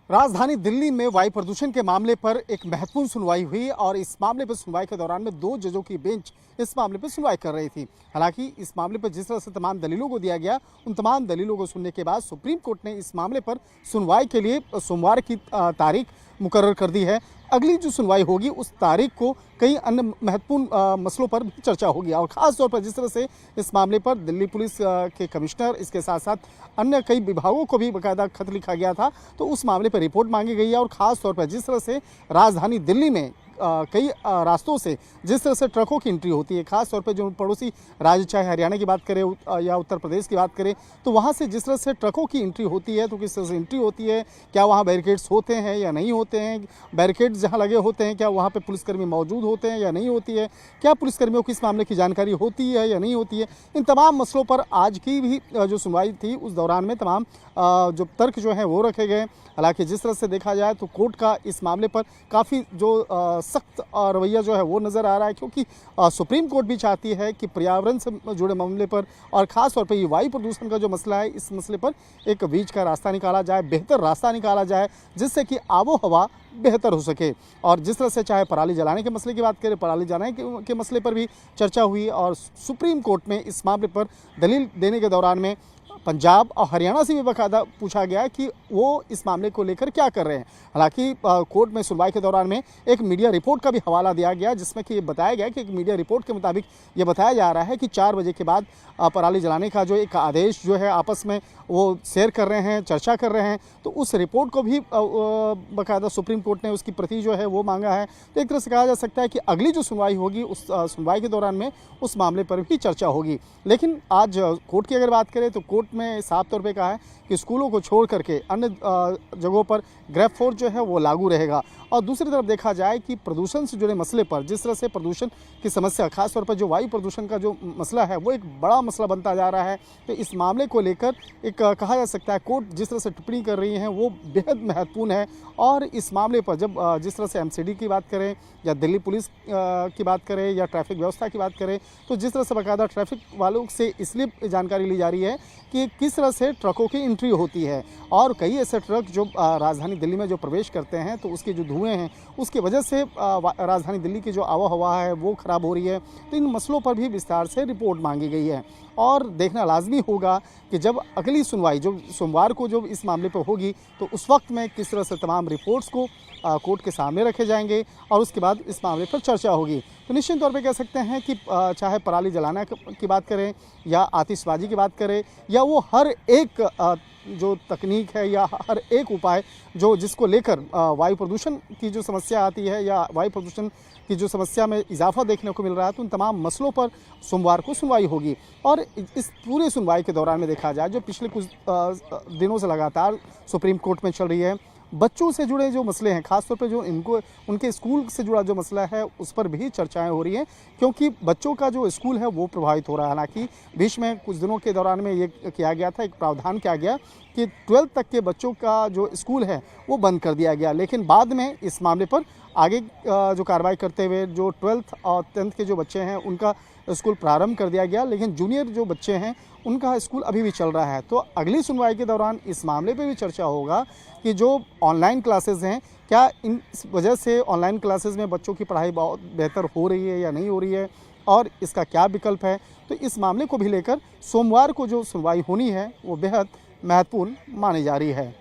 राजधानी दिल्ली में वायु प्रदूषण के मामले पर एक महत्वपूर्ण सुनवाई हुई और इस मामले पर सुनवाई के दौरान में 2 जजों की बेंच इस मामले पर सुनवाई कर रही थी। हालांकि इस मामले पर जिस तरह से तमाम दलीलों को दिया गया, उन तमाम दलीलों को सुनने के बाद सुप्रीम कोर्ट ने इस मामले पर सुनवाई के लिए सोमवार की तारीख मुकर्रर कर दी है। अगली जो सुनवाई होगी उस तारीख को कई अन्य महत्वपूर्ण मसलों पर भी चर्चा होगी और ख़ास तौर पर जिस तरह से इस मामले पर दिल्ली पुलिस के कमिश्नर, इसके साथ साथ अन्य कई विभागों को भी बाकायदा खत लिखा गया था, तो उस मामले पर रिपोर्ट मांगी गई है। और ख़ास तौर पर जिस तरह से राजधानी दिल्ली में कई रास्तों से जिस तरह से ट्रकों की एंट्री होती है, खास तौर पे जो पड़ोसी राज्य चाहे हरियाणा की बात करें या उत्तर प्रदेश की बात करें, तो वहाँ से जिस तरह से ट्रकों की एंट्री होती है तो किस तरह से एंट्री होती है, क्या वहाँ बैरिकेड्स होते हैं या नहीं होते हैं, बैरिकेड्स जहाँ लगे होते हैं क्या वहाँ पे पुलिसकर्मी मौजूद होते हैं या नहीं होती है, क्या पुलिसकर्मियों को इस मामले की जानकारी होती है या नहीं होती है। इन तमाम मसलों पर आज की भी जो सुनवाई थी उस दौरान में तमाम जो तर्क जो हैं वो रखे गए। हालांकि जिस तरह से देखा जाए तो कोर्ट का इस मामले पर काफ़ी जो सख्त रवैया जो है वो नज़र आ रहा है, क्योंकि सुप्रीम कोर्ट भी चाहती है कि पर्यावरण से जुड़े मामले पर और ख़ास तौर पर ये वायु प्रदूषण का जो मसला है, इस मसले पर एक बीच का रास्ता निकाला जाए, बेहतर रास्ता निकाला जाए, जिससे कि आबो हवा बेहतर हो सके। और जिस तरह से चाहे पराली जलाने के मसले की बात करें, पराली जलाने के मसले पर भी चर्चा हुई और सुप्रीम कोर्ट में इस मामले पर दलील देने के दौरान में पंजाब और हरियाणा से भी बाकायदा पूछा गया कि वो इस मामले को लेकर क्या कर रहे हैं। हालांकि कोर्ट में सुनवाई के दौरान में एक मीडिया रिपोर्ट का भी हवाला दिया गया, जिसमें कि ये बताया गया कि एक मीडिया रिपोर्ट के मुताबिक ये बताया जा रहा है कि 4 बजे के बाद पराली जलाने का जो एक आदेश जो है आपस में वो शेयर कर रहे हैं, चर्चा कर रहे हैं। तो उस रिपोर्ट को भी बाकायदा सुप्रीम कोर्ट ने उसकी प्रति जो है वो मांगा है। तो एक तरह से कहा जा सकता है कि अगली जो सुनवाई होगी उस सुनवाई के दौरान में उस मामले पर भी चर्चा होगी। लेकिन आज कोर्ट की अगर बात करें तो कोर्ट में साफ तौर पे कहा है कि स्कूलों को छोड़ करके अन्य जगहों पर ग्रेप फोर्स जो है वो लागू रहेगा। और दूसरी तरफ देखा जाए कि प्रदूषण से जुड़े मसले पर जिस तरह से प्रदूषण की समस्या, खासतौर पर जो वायु प्रदूषण का जो मसला है वो एक बड़ा मसला बनता जा रहा है, तो इस मामले को लेकर एक कहा जा सकता है कोर्ट जिस तरह से टिप्पणी कर रही है वो बेहद महत्वपूर्ण है। और इस मामले पर जब जिस तरह से एमसीडी की बात करें या दिल्ली पुलिस की बात करें या ट्रैफिक व्यवस्था की बात करें, तो जिस तरह से बाकायदा ट्रैफिक वालों से इसलिए जानकारी ली जा रही है कि किस तरह से ट्रकों की एंट्री होती है और कई ऐसे ट्रक जो राजधानी दिल्ली में जो प्रवेश करते हैं तो उसके जो धुएं हैं उसकी वजह से राजधानी दिल्ली की जो आबोहवा है वो ख़राब हो रही है। तो इन मसलों पर भी विस्तार से रिपोर्ट मांगी गई है और देखना लाजमी होगा कि जब अगली सुनवाई जो सोमवार को जो इस मामले पर होगी तो उस वक्त में किस तरह से तमाम रिपोर्ट्स को कोर्ट के सामने रखे जाएंगे और उसके बाद इस मामले पर चर्चा होगी। तो निश्चित तौर पे कह सकते हैं कि चाहे पराली जलाना की बात करें या आतिशबाजी की बात करें या वो हर एक जो तकनीक है या हर एक उपाय जो जिसको लेकर वायु प्रदूषण की जो समस्या आती है या वायु प्रदूषण की जो समस्या में इजाफा देखने को मिल रहा है, तो उन तमाम मसलों पर सोमवार को सुनवाई होगी। और इस पूरे सुनवाई के दौरान में देखा जाए जो पिछले कुछ दिनों से लगातार सुप्रीम कोर्ट में चल रही है, बच्चों से जुड़े जो मसले हैं, खासतौर पर जो इनको उनके स्कूल से जुड़ा जो मसला है उस पर भी चर्चाएं हो रही हैं, क्योंकि बच्चों का जो स्कूल है वो प्रभावित हो रहा है। हालांकि बीच में कुछ दिनों के दौरान में ये किया गया था, एक प्रावधान किया गया कि 12th तक के बच्चों का जो स्कूल है वो बंद कर दिया गया, लेकिन बाद में इस मामले पर आगे जो कार्रवाई करते हुए जो 12th और 10th के जो बच्चे हैं उनका स्कूल प्रारंभ कर दिया गया, लेकिन जूनियर जो बच्चे हैं उनका स्कूल अभी भी चल रहा है। तो अगली सुनवाई के दौरान इस मामले पे भी चर्चा होगा कि जो ऑनलाइन क्लासेस हैं क्या इन वजह से ऑनलाइन क्लासेस में बच्चों की पढ़ाई बहुत बेहतर हो रही है या नहीं हो रही है और इसका क्या विकल्प है। तो इस मामले को भी लेकर सोमवार को जो सुनवाई होनी है वो बेहद महत्वपूर्ण मानी जा रही है।